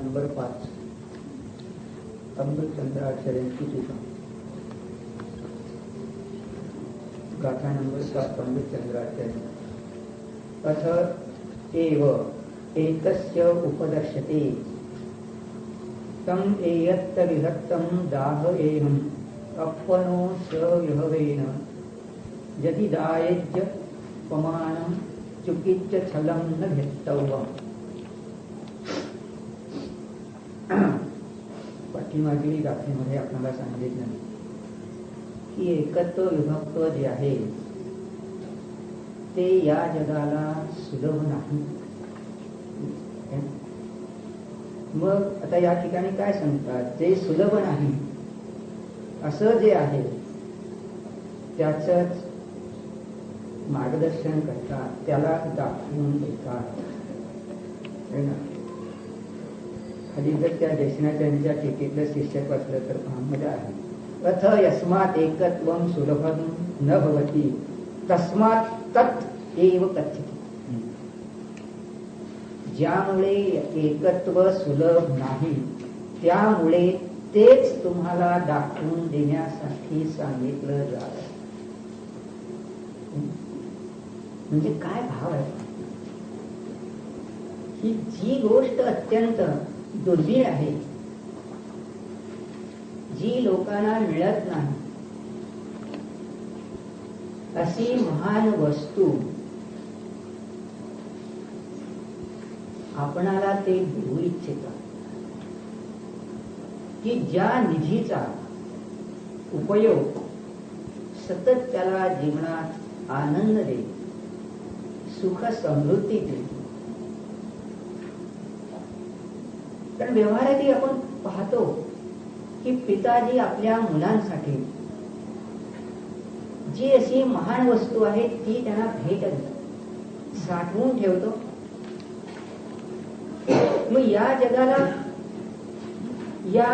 Number 5 अमृतचंद्राचार्यांची टीका. गाथा number 7 अमृतचंद्राचार्य. अथ एव एतस्य उपदर्शते तम एयत्त विभक्तं दाह एहम् अपनो स विभवेन यदि दायज्य पमानं चुकीच्च छलं न भेत्तव्यम्. पाठीमागील गाथेमध्ये आपल्याला सांगितलं की एकत्व विभक्त्व जे आहे ते या जगाला सुलभ नाही. मग आता या ठिकाणी काय सांगतात, जे सुलभ नाही असं जे आहे त्याचंच मार्गदर्शन करतात, त्याला दाखवून देतात. खाली जर त्या देशनाचार्यांच्या टीकेतलं शीर्षक वाचलं तर मजा आहे. अथ यस्मात् एकत्वं सुलभं न भवति तस्मात् तत् एव कथ्यते. ज्यामुळे एकत्व सुलभ नाही त्यामुळे तेच तुम्हाला दाखवून देण्यासाठी सांगितलं जात. म्हणजे काय भाव आहे ही जी गोष्ट अत्यंत दुर्मिळ आहे, जी लोकांना मिळत नाही, अशी महान वस्तू आपणाला ते देऊ इच्छितात की ज्या निधीचा उपयोग सतत त्याला जीवनात आनंद देईल, सुख समृद्धी देईल. कारण व्यवहारात आपण पाहतो की पिताजी आपल्या मुलांसाठी जी अशी महान वस्तू आहे ती त्यांना भेट साठवून ठेवतो. मग या जगाला या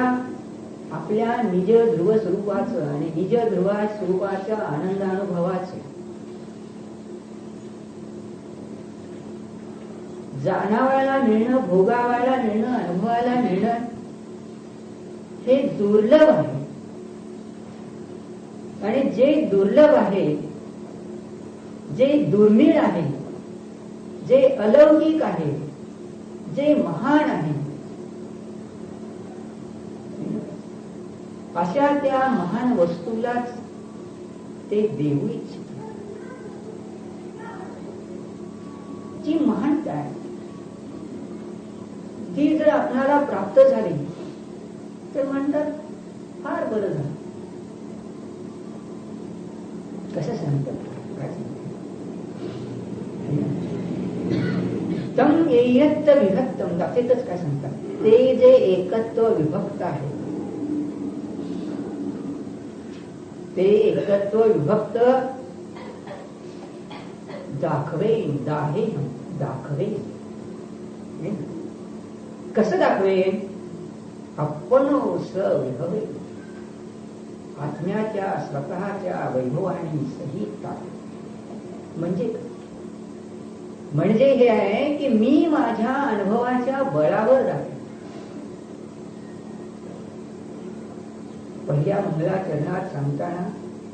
आपल्या निज ध्रुव स्वरूपाचं आणि निज ध्रुव स्वरूपाच्या आनंदानुभवाचं जाणावायला मिळणं, भोगावायला मिळणं, अनुभवायला मिळणं हे दुर्लभ आहे. आणि जे दुर्लभ आहे, जे दुर्मिळ आहे, जे अलौकिक आहे, जे महान आहे, अशा त्या महान वस्तूलाच ते देऊ इच्छितात. जी महानता आहे ती जर आपल्याला प्राप्त झाली तर म्हणतात फार बरं झालं. कसं सांगतात, काय सांगतात, तम एयत्त विभक्तम. दाखवतच काय सांगतात, ते जे एकत्व विभक्त आहे ते एकत्व विभक्त दाखवेन, दाहेन, दाखवेन. कसं दाखवेन? अपनो स विभवे, आत्म्याच्या स्वतःच्या वैभवानी सहित. म्हणजे हे आहे की मी माझ्या अनुभवाच्या बळावर दाखवेन. पहिल्या मंगलाचरणात सांगताना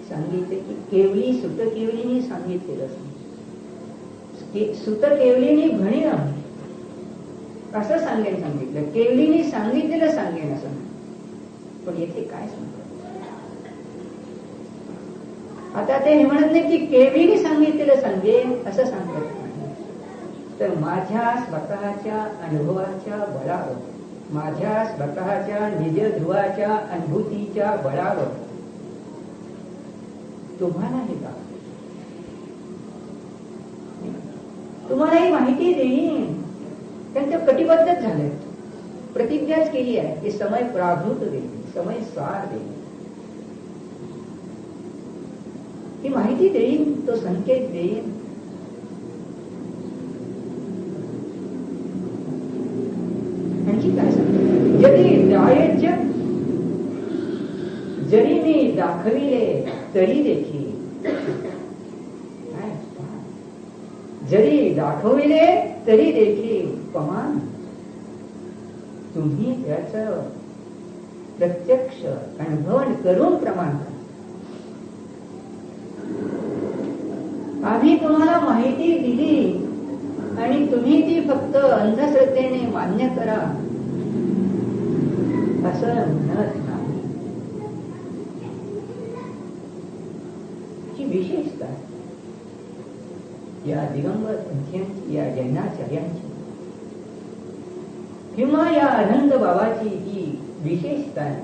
सांगितले की केवली सुत केवलीने सांगितलेलं, सुत केवलीने म्हणेन असं सांगितलं, केवलीने सांगितलेलं सांगेन असं. पण येथे काय सांगतात, आता ते हे म्हणत नाही की केवलीने सांगितलेलं सांगेन असं सांगत नाही, तर माझ्या स्वतःच्या अनुभवाच्या बळावर, माझ्या स्वतःच्या निज ध्रुवाच्या अनुभूतीच्या बळावर तुम्हाला हे दाखव, तुम्हाला ही माहिती देईन. त्यांचं कटिबद्धच झालंय, प्रतिज्ञाच केली आहे की समय प्राभूत देईल, समय सार देईल, ही माहिती देईन, तो संकेत देईन. आणखी काय सांगतो, जरी दायज्य, जरी मी दाखविले तरी देखील, जरी दाखविले तरी देखील पमान, तुम्ही त्याचं प्रत्यक्ष अनुभव करून प्रमाण करा. आम्ही तुम्हाला माहिती दिली आणि तुम्ही ती फक्त अंधश्रद्धेने मान्य करा असं म्हणत नाही. ही विशेषता या दिगंबर पंथीयांची, या जैनाचार्यांची किंवा या अनंत बाबाची जी विशेषता आहे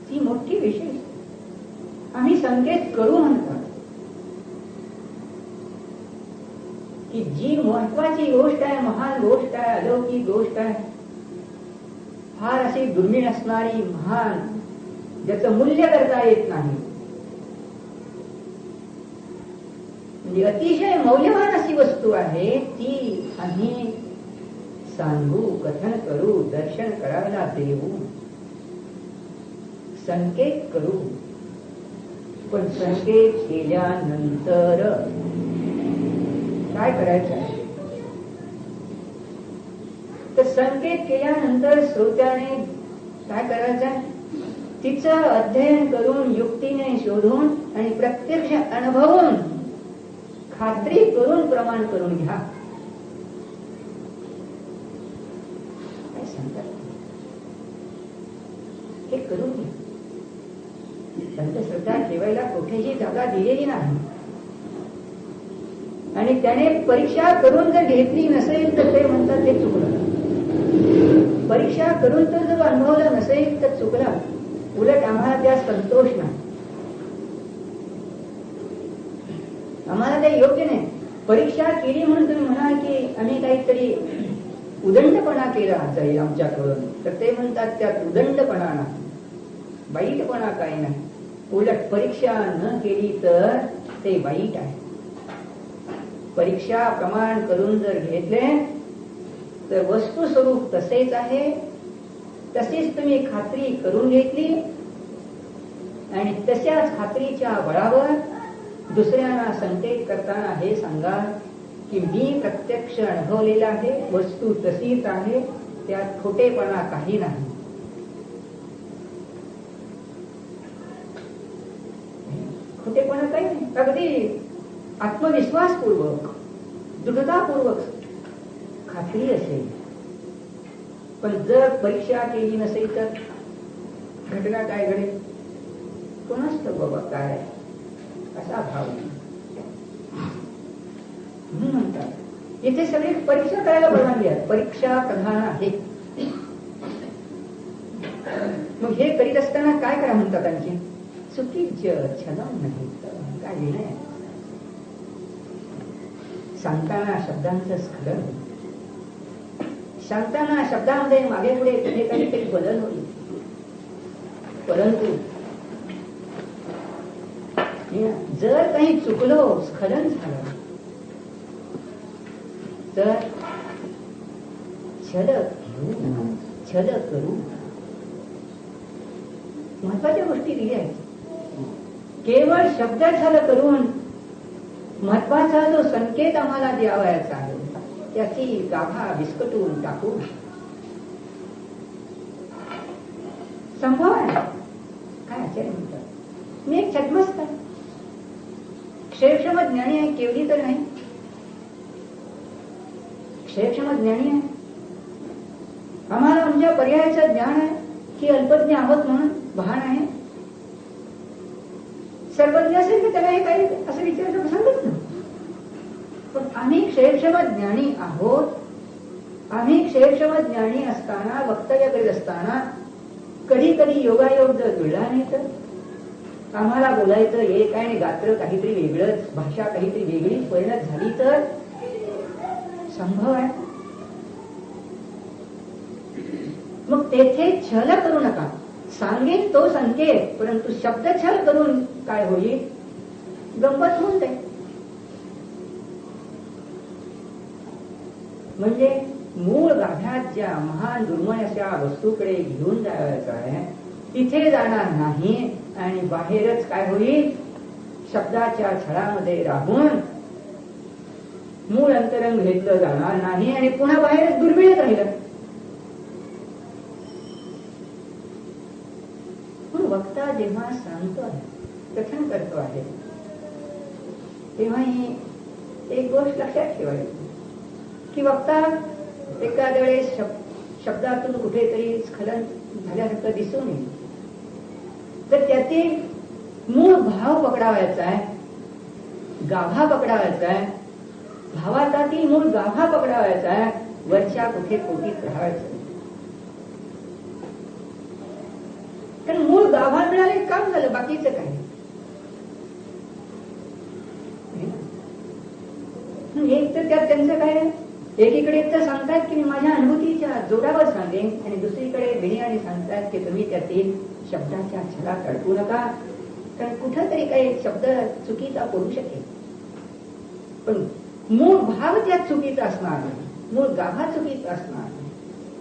ती मोठी विशेषता. आम्ही संकेत करू म्हणतात की जी महत्वाची गोष्ट आहे, महान गोष्ट आहे, अलौकिक गोष्ट आहे, फार अशी दुर्मिळ असणारी, महान, ज्याचं मूल्य करता येत नाही, म्हणजे अतिशय मौल्यवान अशी वस्तू आहे, ती आम्ही सांगू, कथन करू, दर्शन करायला देऊ, संकेत करू. पण संकेत केल्यानंतर काय करायचं आहे? तर संकेत केल्यानंतर श्रोत्याने काय करायचं आहे? तिचं अध्ययन करून, युक्तीने शोधून आणि प्रत्यक्ष अनुभवून खात्री करून प्रमाण करून घ्या. काय सांगतात हे करून घ्या. अंधश्रद्धा ठेवायला कुठेही जागा दिलेली नाही. आणि त्याने परीक्षा करून जर घेतली नसेल तर ते म्हणतात ते चुकलं. परीक्षा करून तर जर अनुभवलं नसेल तर चुकला. उलट आम्हाला त्या संतोष नाही, आम्हाला ते योग्य नाही. परीक्षा केली म्हणून तुम्ही म्हणाल की आम्ही काहीतरी उदंडपणा केला जाईल आमच्याकडून, तर ते म्हणतात त्यात उदंडपणा नाही, वाईटपणा काही नाही. उलट परीक्षा न केली तर ते वाईट आहे. परीक्षा प्रमाण करून जर घेतले तर वस्तू स्वरूप तसेच आहे, तशीच तुम्ही खात्री करून घेतली आणि तशाच खात्रीच्या बळावर दुसऱ्यांना संकेत करताना हे सांगा की मी प्रत्यक्ष अनुभवलेला आहे, वस्तू तशीच आहे, त्यात खोटेपणा काही नाही. खोटेपणा काही नाही. अगदी आत्मविश्वासपूर्वक, दृढतापूर्वक खात्री असेल. पण जर परीक्षा केली नसेल तर घटना काय घडेल कोणाच ठाऊक बाबा काय, असा भाव म्हणतात. इथे सगळे परीक्षा करायला परवानगी आहे, परीक्षा प्रधान आहे. मग हे करीत असताना काय करा म्हणतात आणखी? चुकीचं छलन नाही काय नाही. सांगताना शब्दांचं स्खलन, सांगताना शब्दामध्ये मागे पुढे कुठे काहीतरी बदल होईल, परंतु जर काही चुकलो, स्खलन झालं तर छल घेऊ, छल करू. महत्वाच्या गोष्टी दिल्या आहेत. केवळ शब्द छल करून महत्वाचा जो संकेत आम्हाला द्यावायचा आहे त्याची गाभा विस्कटून टाकू संभव आहे. काय आचार्य म्हणतात, मी एक छद्मस्त आहे, क्षेत्रक्षम ज्ञानी आहे, केवढी तर नाही, क्षेत्रक्षम ज्ञानी आहे. आम्हाला आमच्या पर्यायाचं ज्ञान आहे की अल्पज्ञ आहोत म्हणून भान आहे. सर्वज्ञ असेल की त्याला हे काही असं विचारायचं प्रसंगच नाही. पण आम्ही क्षेत्रक्षम ज्ञानी आहोत. आम्ही क्षेत्रक्षम ज्ञानी असताना, वक्तव्य करीत असताना कधी कधी योगायोग जर जुळला नाही तर आम्हाला बोलायचं एक आहे आणि गात्र काहीतरी वेगळंच, भाषा काहीतरी वेगळीच परिणत झाली तर संभव आहे. मग तेथे छल करू नका. सांगेन तो संकेत, परंतु शब्द छल करून काय होईल, गंमत होऊन जाईल. म्हणजे मूळ गाभ्यात ज्या महान दुर्मळ अशा वस्तूकडे घेऊन जायचं आहे तिथे जाणार नाही आणि बाहेरच काय होईल, शब्दाच्या छळामध्ये राहून मूळ अंतरंग घेतलं जाणार नाही आणि पुन्हा बाहेरच दुर्मिळ राहिलं. जेव्हा सांगतो आहे, कथन करतो आहे, तेव्हा ही एक गोष्ट लक्षात ठेवायची की वक्ता एखाद्या वेळेस शब्दातून कुठेतरी स्खलन झाल्यासारखं दिसून येईल, तर त्यातील मूळ भाव पकडावायचा आहे, गाभा पकडावायचा आहे, भावातील मूळ गाभा पकडावायचा आहे, वरच्या कुठे कोटीत राहायचं. कारण मूळ गाभा मिळाले काम झालं, बाकीचं काय. एक तर त्यात त्यांचं काय, एकीकडे तर सांगतायत की मी माझ्या अनुभूतीच्या जोरावर सांगेन, आणि दुसरीकडे विनयाने सांगतायत की तुम्ही त्यातील शब्दाच्या छलात अडकू नका, कारण कुठंतरी काही शब्द चुकीचा पडू शकेल, पण मूळ भाव त्यात चुकीचा असणार नाही, मूळ गाभा चुकीचा असणार नाही.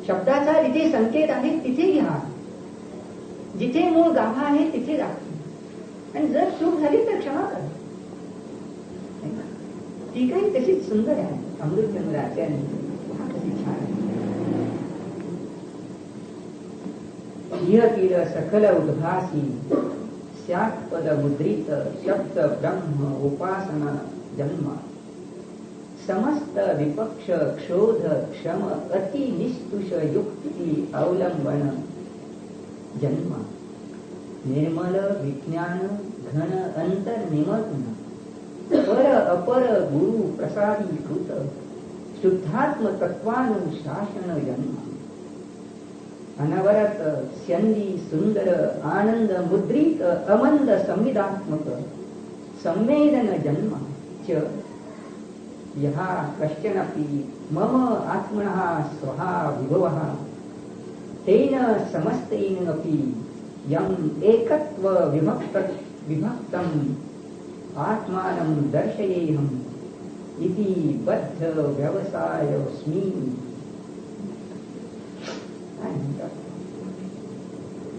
शब्दाचा जिथे संकेत आहे तिथे घ्या, जिथे मूळ गाभा आहे तिथे दाखवा, आणि जर चूक झाली तर क्षमा करा. ती काही तशीच सुंदर आहे. अमृतचंद्र आचार्य कशी छान आहे. सकल उद्भासी स्यात् पद मुद्रित शब्द ब्रह्म उपासना जन्म समस्त विपक्ष क्षोध क्षम अति निस्तुष युक्ती अवलंबन जन्म निर्मल विज्ञान घन अंतर्निमग्न पर अपर गुरु प्रसादी कृत शुद्धात्म तत्वानुशासन जन्म अनवरत स्यंदी सुंदर आनंद मुद्रित अमंद संविदात्मक संवेदन जन्म च यहा कश्चनपि मम आत्मनः स्वहा विभवः तेन समस्तेन अपि यं एकत्व विभक्तं आत्मानं दर्शयेऽहम् इति बद्ध व्यवसायोऽस्मि.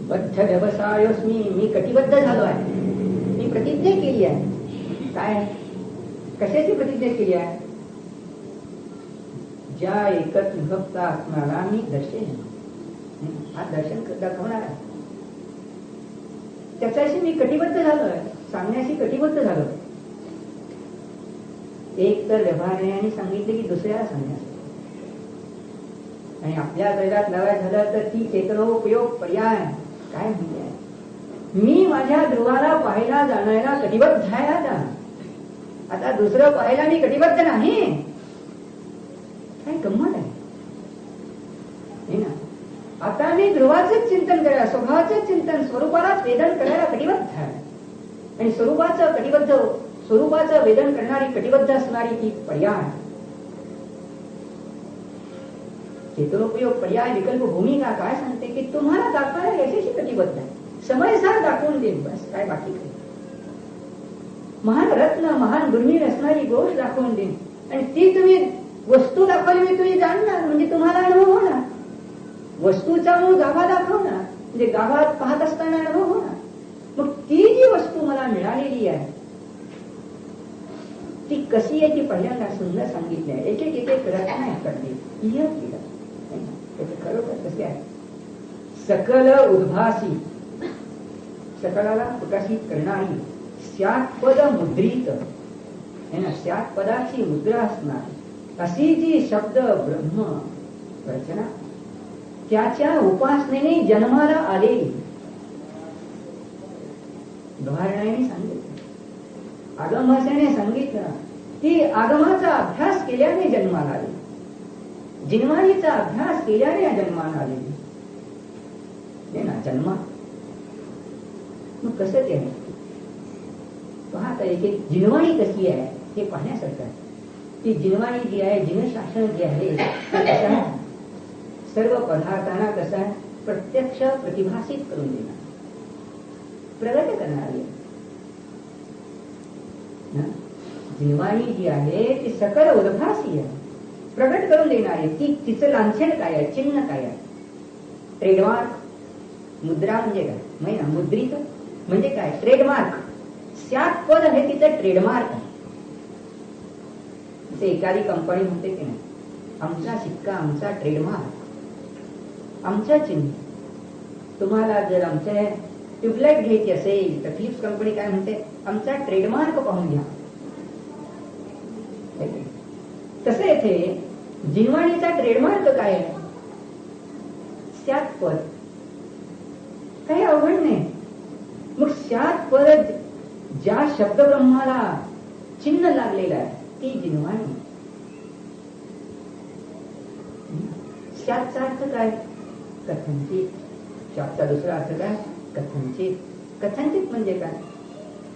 बद्ध व्यवसायोऽस्मि, मी कटिबद्ध झालो आहे, मी प्रतिज्ञा केली आहे. काय, कशाची प्रतिज्ञा केली आहे? ज्या एकच विभक्त आत्म्याला मी दर्शेन, हा दर्शन दाखवणार आहे, त्याच्याशी मी कटिबद्ध झालोय, सांगण्याशी कटिबद्ध झालो. एक तर व्यवहाराने सांगितले की दुसऱ्याला सांगण्यासाठी, आणि आपल्या जगात लावायचं झालं तर ती चेतनोपयोग पर्याय काय म्हणजे, मी माझ्या ध्रुवाला पाहायला जाणायला कटिबद्ध आहे. आता दुसरं पाहायला मी कटिबद्ध नाही, काय गंमत आहे ना. आता मी ध्रुवाचंच चिंतन करायला, स्वभावाचंच चिंतन, स्वरूपालाच वेदन करायला कटिबद्ध आहे, आणि स्वरूपाचं वेदन करणारी कटिबद्ध असणारी ती पर्याय चेतनोपयोग पर्याय विकल्प भूमिका काय सांगते की तुम्हाला दाखवायला यशस्वी कटिबद्ध आहे, समयसार दाखवून देईल, बस काय बाकी काही. महान रत्न महान दुर्मिळ असणारी गोष्ट दाखवून देईल, आणि ती तुम्ही वस्तू दाखवली मी तुम्ही जाणणार, म्हणजे तुम्हाला अनुभव होणार. वस्तूचा मूळ गाभा दाखवणार, म्हणजे गाभात पाहत असताना अनुभव होणार. मग ती जी वस्तू मला मिळालेली आहे ती कशी आहे ती पहिल्यांदा सुंदर सांगितली आहे. एक एक रचना करते खरोखर कसे आहे. सकल उद्भासी, सकलाला प्रकाशित करणारी, स्यात् पद मुद्रित है ना, स्यात् पदाची मुद्रा असणार अशी जी शब्द ब्रह्म रचना त्याच्या उपासनेने जन्माला आलेली. उदाहरणाने सांगितलं, आगम भाषेने सांगितलं की आगमाचा अभ्यास केल्याने जन्माला आले, जिनवाणीचा अभ्यास केल्याने जन्माला आलेली ना. जन्मा मग कसं ते आहे पाहता येते. जिनवाणी कशी आहे हे पाहण्यासारखं आहे. ती जिनवाणी जी आहे, जिनशासन जे आहे कसं आहे, सर्व पदार्थांना कसं आहे प्रत्यक्ष प्रतिभासित करून देणार, प्रगट करणारी. जिनवाणी जी आहे ती सकल उद्भासी आहे, प्रगट करून देणारी. ती तिचं लांछन काय आहे, चिन्ह काय आहे, ट्रेडमार्क. मुद्रा म्हणजे काय माहिती ना, मुद्रित म्हणजे काय, ट्रेडमार्क. स्यात् पद हे तिचं ट्रेडमार्क आहे. जसे एखादी कंपनी म्हणते की नाही, आमचा शिक्का आमचा ट्रेडमार्क, आमचं चिन्ह. तुम्हाला जर आमच्या ट्यूबलाईट घ्यायची असेल तर फिलिप्स कंपनी काय म्हणते, आमचा ट्रेडमार्क पाहून घ्या. तसं येथे जिनवाणीचा ट्रेडमार्क काय आहे? स्यात् पद. काही अवघड नाही. मग स्यात् पद ज्या शब्दब्रह्माला चिन्ह लागलेलं आहे ती जिनवाणी. स्यातचा अर्थ काय? कथनचित. स्यातचा दुसरा अर्थ काय? कथनचित. कथनचित म्हणजे काय?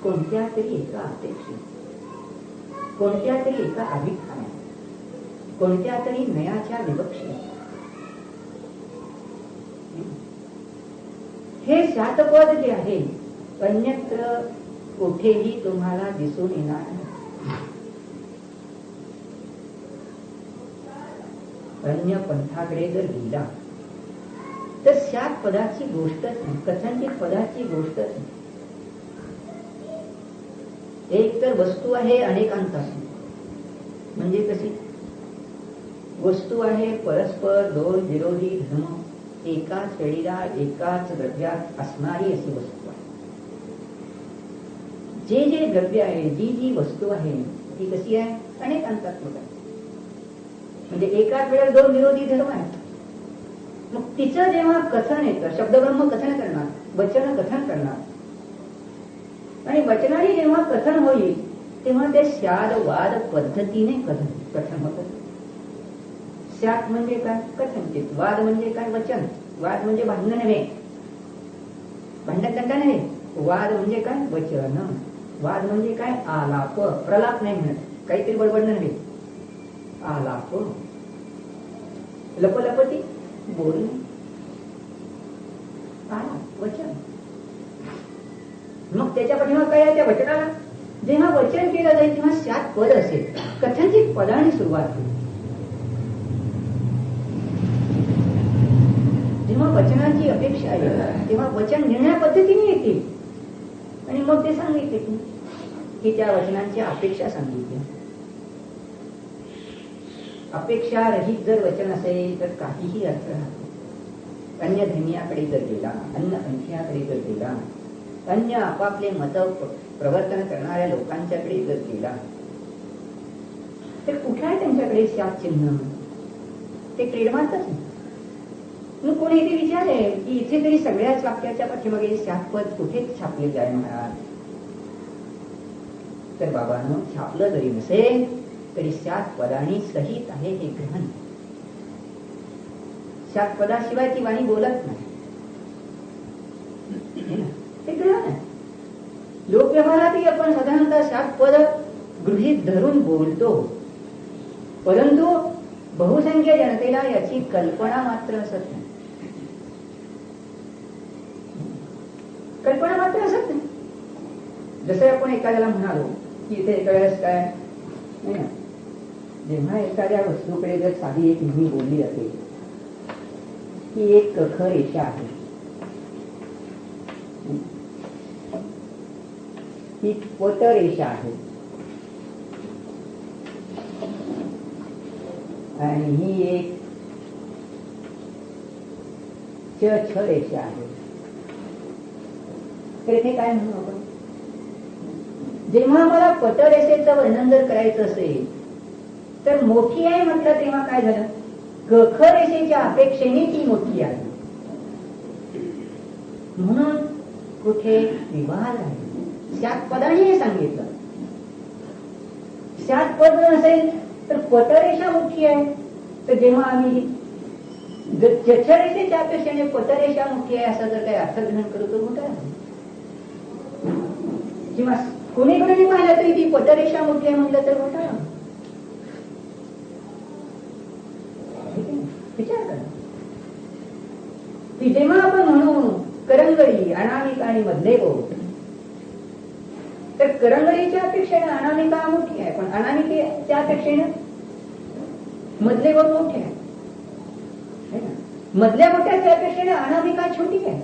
कोणत्या तरी एका अपेक्षेत, कोणत्या तरी एका अभिप्रायात, कोणत्या तरी नयाच्या विवक्षेत. हे स्यातपद जे आहे अन्यत्र कुठेही तुम्हाला दिसून येणार नाही. अन्य पंथाकडे जर गेला तर स्यात पदाची गोष्टच नाही, कथनचित पदाची गोष्टच नाही. एक तर वस्तू आहे अनेकांपासून, म्हणजे कशी वस्तू आहे परस्पर दोन विरोधी धर्म एकाच वेळीला एकाच द्रव्यात असणारी अशी वस्तू आहे. जे जे द्रव्य आहे, जी जी वस्तू आहे ती कशी आहे? अनेकांतात्मक आहे. म्हणजे एकाच वेळेला दोन विरोधी धर्म आहेत. मग तिचं जेव्हा कथन येतं, शब्दब्रह्म कथन करणार, वचन कथन करणार, आणि वचनाने जेव्हा कथन होईल तेव्हा ते स्याद वाद पद्धतीने कथन होतं. स्यात म्हणजे काय? कथनचित. वाद म्हणजे काय? वचन. वाद म्हणजे भांडण नव्हे, भांडणतंडा नव्हे. वाद म्हणजे काय? वचन. वाद म्हणजे काय? आलाप. प्रलाप नाही म्हणत, काहीतरी बडबडणं नव्हे. आलाप, लपलपती, बोलणे, आलाप, वचन. मग त्याच्या पाठीमागे काय आहे? त्या वचनाला जेव्हा वचन केलं जाईल तेव्हा स्यात पद असेल, कथनचित पदाने सुरुवात होईल. जेव्हा वचनाची अपेक्षा आहे तेव्हा वचन निर्णय पद्धतीने येतील. आणि मग ते सांगितले की त्या वचनांची अपेक्षा सांगितली. अपेक्षा रहित जर वचन असेल तर काहीही अर्थ राहतो. अन्य धर्मीयाकडे जर गेला, अन्य पंथीयाकडे जर गेला, अन्य आपापले मत प्रवर्तन करणाऱ्या लोकांच्याकडे जर गेला तर कुठे आहे त्यांच्याकडे स्यात चिन्ह? ते ट्रेडमार्कच नाही. मग कोणी इथे विचारले की इथे तरी सगळ्याच वाक्याच्या पाठीमागे स्यातपद कुठे छापले जाय महाराज? तर बाबांनो, छापलं जरी नसेल तरी स्यात पदाने सहित आहे हे ग्रहण. स्यात पदाशिवाय ती वाणी बोलत नाही, ते ग्रहण आहे. लोकव्यवहारातही आपण साधारणतः स्यात पद गृहीत धरून बोलतो, परंतु बहुसंख्य जनतेला याची कल्पना मात्र असत नाही. कल्पना मात्र असत नाही. जसं आपण एखाद्याला म्हणालो की इथे एका वेळेस काय नाही ना, जेव्हा एखाद्या वस्तूकडे जर साधी एक नेहमी बोलली जाते की एक कख रेषा आहे, ही पट रेषा आहे आणि ही एक छ रेषा आहे, तर इथे काय म्हणू आपण? जेव्हा मला पटरेषेचं वर्णन जर करायचं असेल तर मोठी आहे म्हटलं तेव्हा काय झालं? कख रेषेच्या अपेक्षेने ती मोठी आहे, म्हणून कुठे विवाद आहे. स्यात पदाने हे सांगितलं. स्यात पद नसेल तर पटरेषा मोठी आहे, तर जेव्हा आम्ही रेषेच्या अपेक्षेने पटरेषा मोठी आहे असं जर काही अर्थग्रहण करू तर मोठा आहे. किंवा कोणी कोणी पाहिलं तरी ती पटरेषा मोठी आहे म्हटलं तर मोठा. विचार करा की जेव्हा आपण म्हणू करंगळी, अनामिका आणि मधले बोट, तर करंगळीच्या अपेक्षेने अनामिका मोठी आहे, पण अनामिकेच्या अपेक्षेने मधले बोट मोठे आहे. मधल्या बोटाच्या अपेक्षेने अनामिका छोटी आहे.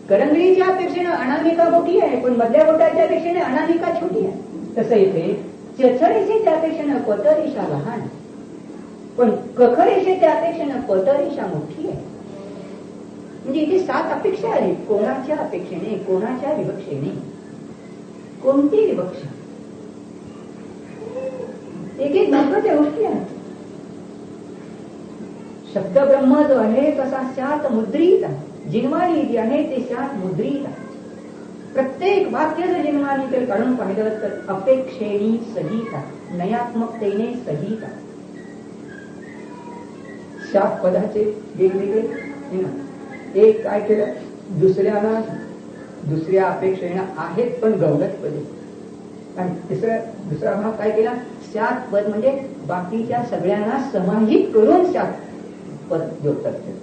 करंगळीच्या अपेक्षेने अनामिका मोठी आहे, पण मधल्या बोटाच्या अपेक्षेने अनामिका छोटी आहे. तसं इथे चछरेषेच्या अपेक्षेने पटरेषा लहान, पण कखरेषेच्या अपेक्षेने पटरेषा मोठी आहे. म्हणजे इथे 7 अपेक्षा आली. कोणाच्या अपेक्षेने, कोणाच्या विवक्षेने, कोणती विवक्षा? एक एक महत्वाच्या गोष्टी आहेत. शब्द ब्रह्म जो आहे तसा 7 मुद्रित आहे. जिनवाणी जी आहे ते 7 मुद्रित आहे. प्रत्येक वाक्य जर जिनवाणी तर काढून पाहिलं तर अपेक्षेने सहित आहे, नयात्मकतेने सहित आहे. 7 पदाचे वेगवेगळे. एक काय केलं, दुसऱ्या अपेक्षेने आहेत पण गवलत पदे. आणि दुसरा भाग काय केला, 7 पद म्हणजे बाकीच्या सगळ्यांना समाहित करून 7 पद द्योतन केलं.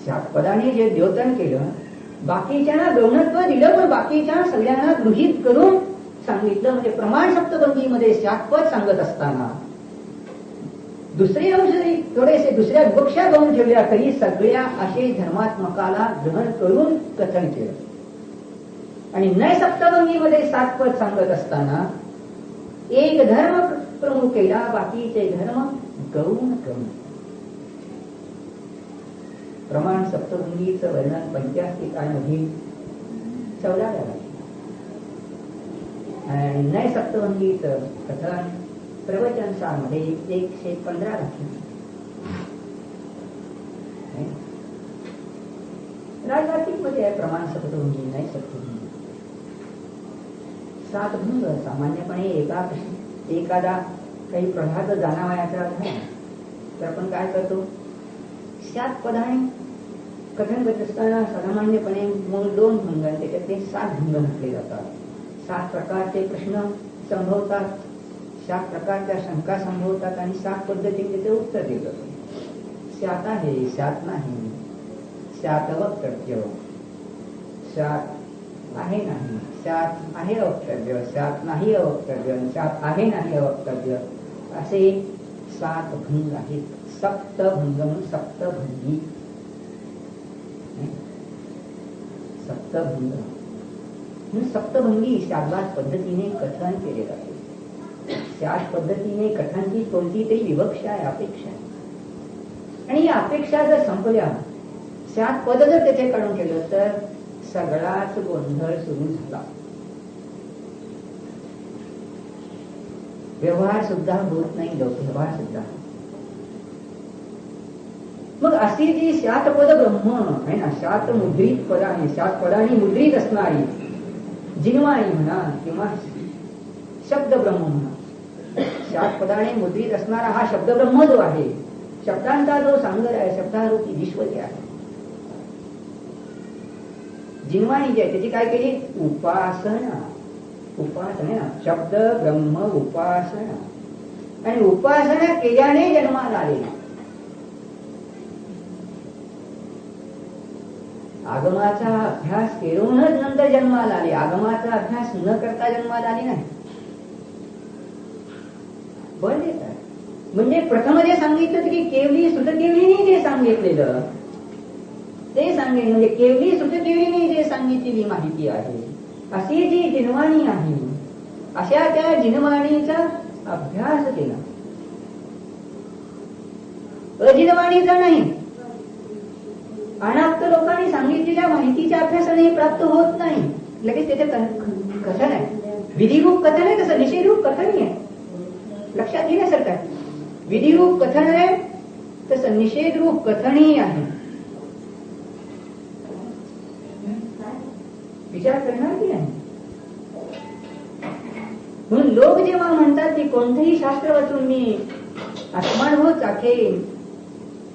7 पदाने जे द्योतन केलं, बाकीच्यांना गौणत्व दिलं पण बाकीच्या सगळ्यांना गृहीत करून सांगितलं. म्हणजे प्रमाण सप्तभंगीमध्ये 7 पद सांगत असताना दुसरे अंश जरी थोडेसे दुसऱ्या विवक्षा गौण ठेवल्या तरी सगळ्या असे धर्मात्मकाला ग्रहण करून कथन केलं. आणि नय सप्तभंगीमध्ये 7 पद सांगत असताना एक धर्म प्रमुख केला, बाकीचे धर्म गौण करून. प्रमाण सप्तभंगीचं वर्णन 85 काळमधील 14व्या वाक्यात आणि नय सप्तभंगीचं कथन प्रवचन सारमध्ये 115 वाक्यात. राजवार्तिक मध्ये आहे प्रमाण सप्तभंगी, नय सप्तभंगी. 7 भंग सामान्यपणे एखादा काही प्रभात जाणावयाचा झाला तर आपण काय करतो, 7 पदाने कथन करत असताना सामान्यपणे मूळ 2 भंग त्याच्यात ते 7 भंग म्हटले जातात. 7 प्रकारचे प्रश्न संभवतात, 7 प्रकारच्या शंका संभवतात आणि 7 पद्धतीने त्याचे उत्तर दिलं जातं. 7 आहे, 7 नाही, 7 वक्तव्य, 7 आहे नाही, 7 आहे अवक्तव्य, 7 नाही अवक्तव्य, 7 आहे नाही अवक्तव्य, असे 7 भंग आहेत. सप्तभंग म्हणून सप्तभंगी. सप्तभंग म्हणून सप्तभंगी 7 पद्धतीने कथन केले जाते. 7 पद्धतीने कथनाची कोणती तरी विवक्षा आहे, अपेक्षा आहे. आणि या अपेक्षा जर संपल्या, 7 पद जर त्याचे काढून केलं तर सगळाच गोंधळ सुरू झाला. व्यवहार सुद्धा होत नाही, व्यवहार सुद्धा. मग अशी जी 7 पद ब्रह्म आहे ना, 7 मुद्रित पदाने, 7 पदाने मुद्रित असणारी जिनवाणी म्हणा किंवा शब्द ब्रह्म म्हणा, 7 पदाने मुद्रित असणारा हा शब्द ब्रह्म जो आहे, शब्दांचा जो सांगर आहे, शब्दारूपी विश्व जे आहे, जिनवाणी जी आहे त्याची काय केली, उपासना. उपासना, शब्द ब्रह्म उपासना. आणि उपासना केल्याने जन्माला आले. आगमाचा अभ्यास करूनच नंतर जन्माला आले, आगमाचा अभ्यास न करता जन्माला आली नाही. बळ देत आहे. म्हणजे प्रथम जे सांगितलं की केवली सुतकेवलीने जे सांगितलेलं ते सांगेल. म्हणजे केवली सुतकेवलीने जे सांगितलेली माहिती आहे, अशी जी जिनवाणी आहे, अशा त्या जिनवाणीचा अभ्यास केला. अजिनवाणीचा नाही. अनाप्त लोकांनी सांगितलेल्या माहितीच्या अभ्यासाने प्राप्त होत नाही. लगेच त्याचे कथन आहे, विधिरूप कथन आहे, तसं निषेधरूप कथनही आहे. लक्षात घेण्यासारखं आहे. विधिरूप कथन आहे तसं निषेधरूप कथनही आहे. विचार करणार की नाही. म्हणून लोक जेव्हा म्हणतात की कोणतेही शास्त्र वाचून मी आत्मानुभव चाखेन,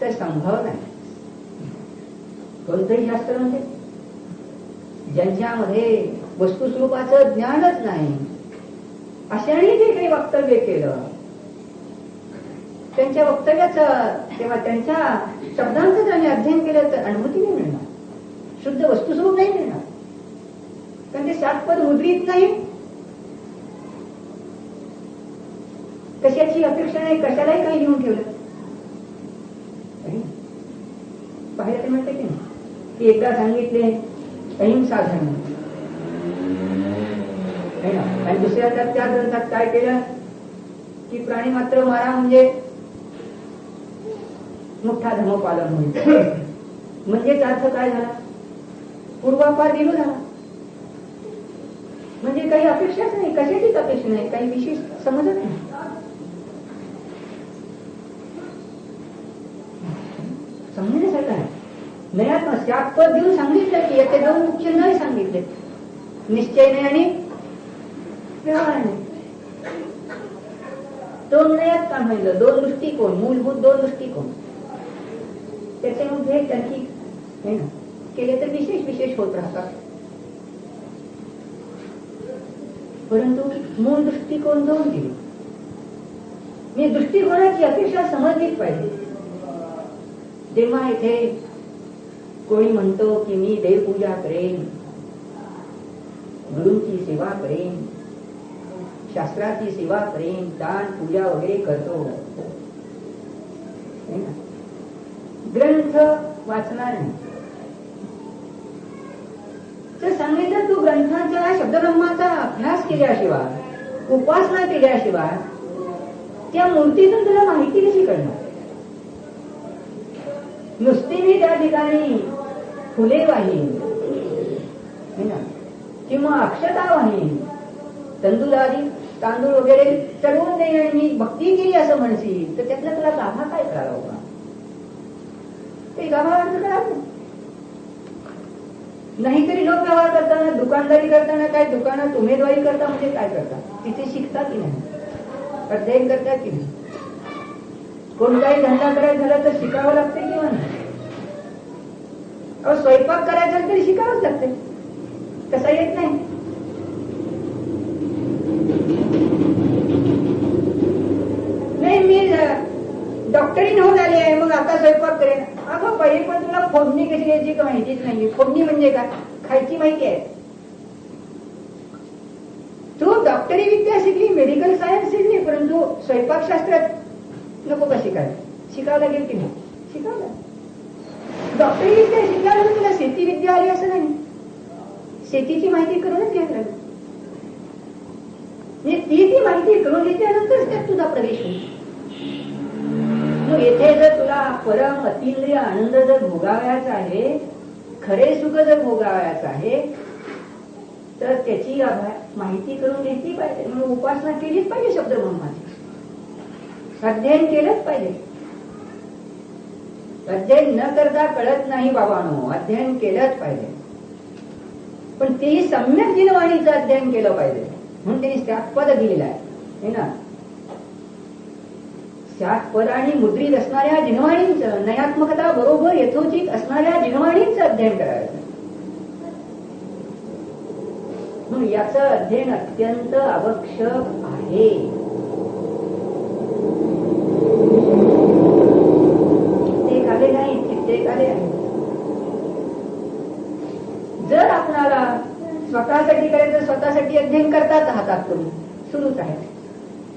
तर संभव नाही. कोणतंही शास्त्र म्हणजे ज्यांच्यामध्ये वस्तुस्वरूपाचं ज्ञानच नाही, अशाने जे काही वक्तव्य केलं, त्यांच्या वक्तव्याचं तेव्हा त्यांच्या शब्दांचं त्यांनी अध्ययन केलं तर अनुभूती नाही मिळणार, शुद्ध वस्तुस्वरूप नाही मिळणार. कारण ते 7 पद मुद्रित नाही. कशाची अपेक्षा नाही, कशालाही काही लिहून ठेवलं पाहिलं ते म्हणते की नाही, की एकदा सांगितले अहिंसा धर्म आहे ना, आणि दुसऱ्या त्या ग्रंथात काय केलं की प्राणी मात्र मारा म्हणजे मोठा धर्मपालन होईल. म्हणजे अर्थ काय झाला? पूर्वापार गेलो झाला. म्हणजे काही अपेक्षाच नाही, कशाचीच अपेक्षा नाही, काही विशेष समजत नाही. समजण्यासारखं आहे. नयात शापद देऊन सांगितलं की याचे दोन मुख्य नाही सांगितले, निश्चय नाही आणि व्यवहार नाही. दोन नयात का म्हणलं? दोन दृष्टिकोन, मूलभूत दोन दृष्टिकोन. त्याच्यामध्ये त्यांनी केले तर विशेष विशेष होत राहतात. परंतु मूळ दृष्टिकोन दोन दिले. मी दृष्टिकोनाची अपेक्षा समजलीच पाहिजे. जेव्हा इथे कोणी म्हणतो की मी देवपूजा करेन, गुरूंची सेवा करेन, शास्त्राची सेवा करेन, दान पूजा वगैरे करतो, ग्रंथ वाचणार नाही, तर सांगितलं तू ग्रंथांच्या शब्दब्रह्माचा अभ्यास केल्याशिवाय, उपासना केल्याशिवाय त्या मूर्तीतून तुला माहिती कशी कळणार? नुसती मी त्या ठिकाणी फुले वाहीन किंवा अक्षता वाहीन, तांदूळ वगैरे चढवून देईन आणि मी भक्ती केली असं म्हणशील तर त्यातला तुला गाभा काय करायला होता? ते गाभा अर्थ करा. नाहीतरी लोक व्यवहार करताना, दुकानदारी करताना, काय दुकानात उमेदवारी करता म्हणजे काय करता? तिथे शिकता की नाही? अध्ययन करता की नाही? कोणताही धंदा करायचा झाला तर शिकावं लागते किंवा नाही? स्वयंपाक करायचा तरी शिकावंच लागते, कसा येत नाही. नाही मी डॉक्टरी होऊन आली आहे मग आता स्वयंपाक करेन. अगं पहिले पण तुला फोडणी कशी घ्यायची का माहितीच नाही. फोडणी म्हणजे काय? खायची माहिती आहे. तू डॉक्टरी विद्या शिकली, मेडिकल सायन्स शिकली, परंतु स्वयंपाक शास्त्रात नको का शिकायला? शिकावं लागेल की नाही? शिकावं लागेल. डॉक्टरी विद्या शिकल्यानंतर तुला शेती विद्या आली असं नाही. शेतीची माहिती करूनच घ्यायला लागेल. ती माहिती करून घेतल्यानंतर त्यात तुझा प्रवेश होईल. मग येथे जर तुला परम अतिंद्रिय आनंद जर भोगावयाचा आहे, खरे सुख जर भोगावयाचं आहे, तर त्याची माहिती करून घेतली पाहिजे. म्हणून उपासना केलीच पाहिजे. शब्दब्रह्माची अध्ययन केलंच पाहिजे. अध्ययन न करता कळत नाही बाबांनो, अध्ययन केलंच पाहिजे. पण तेही सम्यक जिनवाणीचं अध्ययन केलं पाहिजे. म्हणून त्यांनी शास्पद दिलेलं आहे ना. शास्पद आणि मुद्रित असणाऱ्या जिनवाणींचं, नयात्मकता बरोबर यथोचित असणाऱ्या जिनवाणींचं अध्ययन करायचं. म्हणून याचं अध्ययन अत्यंत आवश्यक आहे. कित्येक आले नाही, कित्येक आले आहे. जर आपणाला स्वतःसाठी करायचं, स्वतःसाठी अध्ययन करताच हातात करून सुरूच आहे.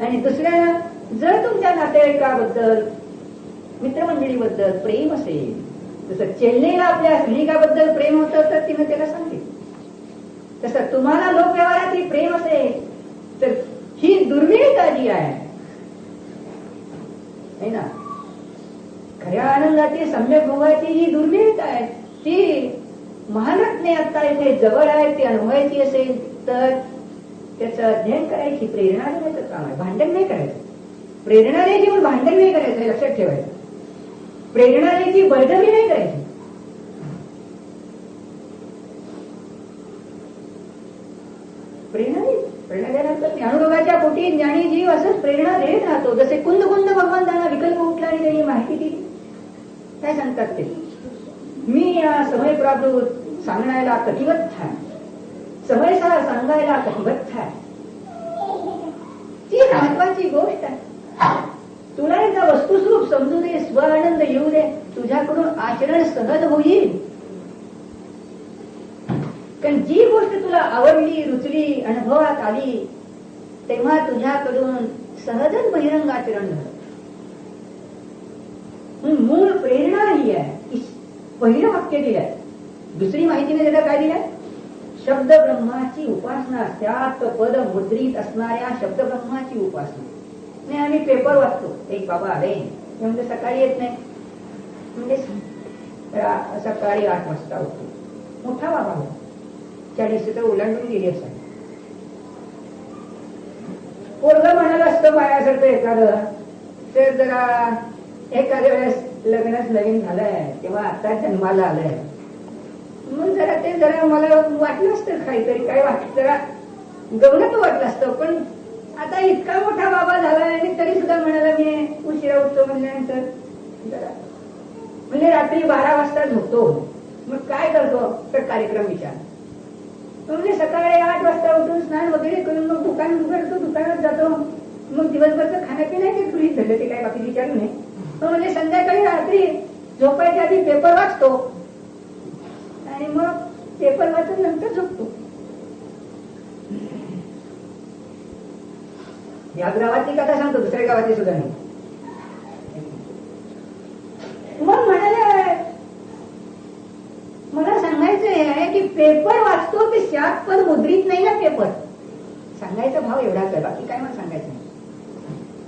आणि दुसऱ्या जर तुमच्या नातेवाईकाबद्दल, मित्रमंडळीबद्दल प्रेम असेल, जसं चेन्नईला आपल्या सैनिकाबद्दल प्रेम होतं तर तिने त्याला सांगितलं, तसं तुम्हाला लोकव्यवहारात प्रेम असेल तर ही दुर्मिळता जी आहे ना, खऱ्या आनंदाची सम्यक भोगायची ही दुर्मिळता आहे, ती महारत्ने आता इथे जवळ आहे, ती अनुभवायची असेल तर त्याचं अध्ययन करायची, प्रेरणा देण्याचं काम आहे. भांडण नाही करायचं. प्रेरणा द्यायची पण भांडण नाही करायचं, हे लक्षात ठेवायचं. प्रेरणा द्यायची, बळजबरी नाही करायची. प्रेरणा देण्याचं ज्ञानोगाच्या पोटी ज्ञानी जीव असंच प्रेरणा देत राहतो. जसे कुंद भगवान त्यांना विकल्प उठला आणि त्यांनी माहिती दिली. काय सांगतात ते? मी या समय प्राप्त सांगण्याला कटिबद्ध आहे, समय सांगायला कटिबद्ध आहे. ती महत्वाची गोष्ट आहे. तुला एकदा वस्तुस्वरूप समजू दे, स्व आनंद येऊ दे, तुझ्याकडून आचरण सहज होईल. कारण जी गोष्ट तुला आवडली, रुचली, अनुभवात आली, तेव्हा तुझ्याकडून सहजच बहिरंग आचरण झालं. मूळ प्रेरणा ही आहे. पहिलं वाक्य दिलंय. दुसरी माहितीने त्याला काय दिलंय? शब्द ब्रह्माची उपासना, त्यात पद मुद्रित असणाऱ्या शब्द ब्रह्माची उपासना. नाही आम्ही पेपर वाचतो, एक बाबा आले म्हणजे सकाळी येत नाही, म्हणजे सकाळी 8 वाजता उठतो. मोठा बाबा होता, 40 तर ओलांडून गेली असा. पोरग म्हणाल असतं माझ्यासारखं एखादं तर जरा एखाद्या वेळेस लग्नच नवीन झालंय तेव्हा आता जन्माला आलंय, मग जरा मला वाटलं असतं काहीतरी काय वाटत जरा गमत वाटलं असतं. पण आता इतका मोठा बाबा झालाय आणि तरी सुद्धा म्हणाला मी उशिरा उठतो म्हणल्यानंतर जरा म्हणजे रात्री 12 वाजता झोपतो. मग काय करतो तर कार्यक्रम विचार. म्हणजे सकाळी 8 वाजता उठून स्नान वगैरे करून मग दुकान उघडतो, दुकानात जातो. मग दिवसभरचं खाण्यापिण्याचे गृहीत धरलं ते काय बाकी विचारू नये. म्हणजे संध्याकाळी रात्री झोपायच्या आधी पेपर वाचतो आणि मग पेपर वाचून नंतर झोपतो. या गावातली कथा सांगतो, दुसऱ्या गावातली सुद्धा नाही. मग म्हणाले मला सांगायचं आहे की पेपर वाचतो ते शात पण मुद्रित नाही ना पेपर. सांगायचा भाव एवढाच आहे, बाकी काय मला सांगायचं नाही.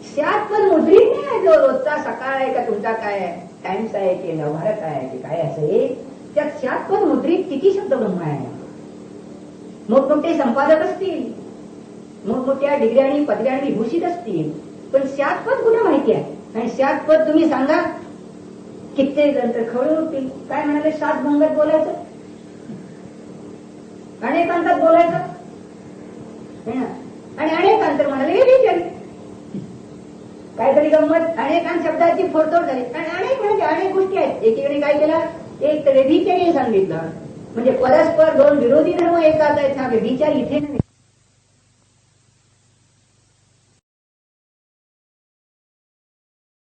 शात पण मुद्रित नाही आहे. जो रोजचा सकाळ आहे का तुमचा काय टाइम्स आहे की नवभारत आहे की काय असेल त्यात शात पण मुद्रित किती शब्द ब्रह्म आहे. मोठमोठे संपादक असतील, मोठमोठ्या डिग्र्या आणि पदव्या आणि विभूषित असतील, पण शात पद कुठे माहिती आहे. आणि शात पद तुम्ही सांगा कित्येक जण तर खवळे होतील. काय म्हणाले, 7 भंगात बोलायचं, अनेकांतात बोलायचं आणि अनेकांतर म्हणाले हे विचारी काहीतरी गंमत. अनेकांत शब्दाची फोडतोड झाली आणि अनेक म्हणजे अनेक गोष्टी आहेत. एकीकडे काय केलं, एक तर व्यभिचारी सांगितलं म्हणजे परस्पर 2 विरोधी धर्म एकाच आहेत. हा व्यभिचार इथे नाही.